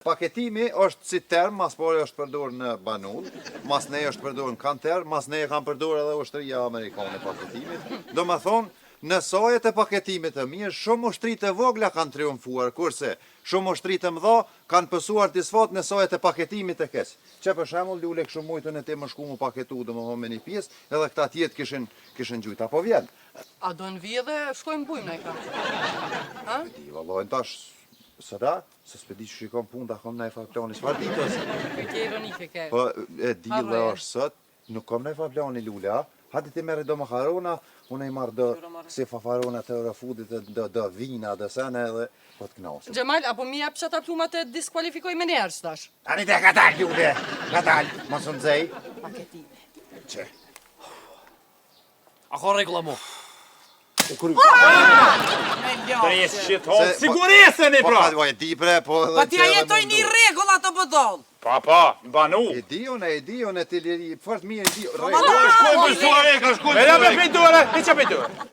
Paketimi është si term, mas pore është përdorur në banull, mas ne është përdorur në kanter, mas ne e kam përdorur edhe ushtria amerikane paketimit. Do më thonë, në sojet e paketimit të mirë, shumë ushtri të vogla kanë triumfuar, kurse shumë ushtri të mëdha kanë pësuar disfat në sojet e paketimit të kes. Që për shembull lule kështu mujtën e ti më shku mu paketu dhe më thonë me një pjesë, edhe këta tjetë kishin gjujt, apo vjen? A do në vijë dhe shkojmë bujmë në e ka? Di, vallojnë tash, sëra, se s'pe di që shikon punë, da kom nëjfa plani, s'far ditës. Këtë ironike ke. Po, e di dhe është sët, nuk kom nëjfa plani lule, a? Hadi ti merri do makarona, unë i marrë do si fafarona të Eurofudit, do vina, do sene edhe, po të knasëm. Gjemal, apo mi jep qëta pluma të diskualifikoj me njerës tash? Ani te ka dalë, lule, ka dalë, mos unë zej. Paketime. Që? A ka regla mu? Pres shqitonë, sigurisën i pra! Po, e di bre, po... Pa t'ja jetoj një regull ato pëdoll. Pa, banu! E di unë, e ti liri, fort mirë, e di... Shkojmë për suare, ka shkojmë për suare! E la me pejtore, e që pejtore?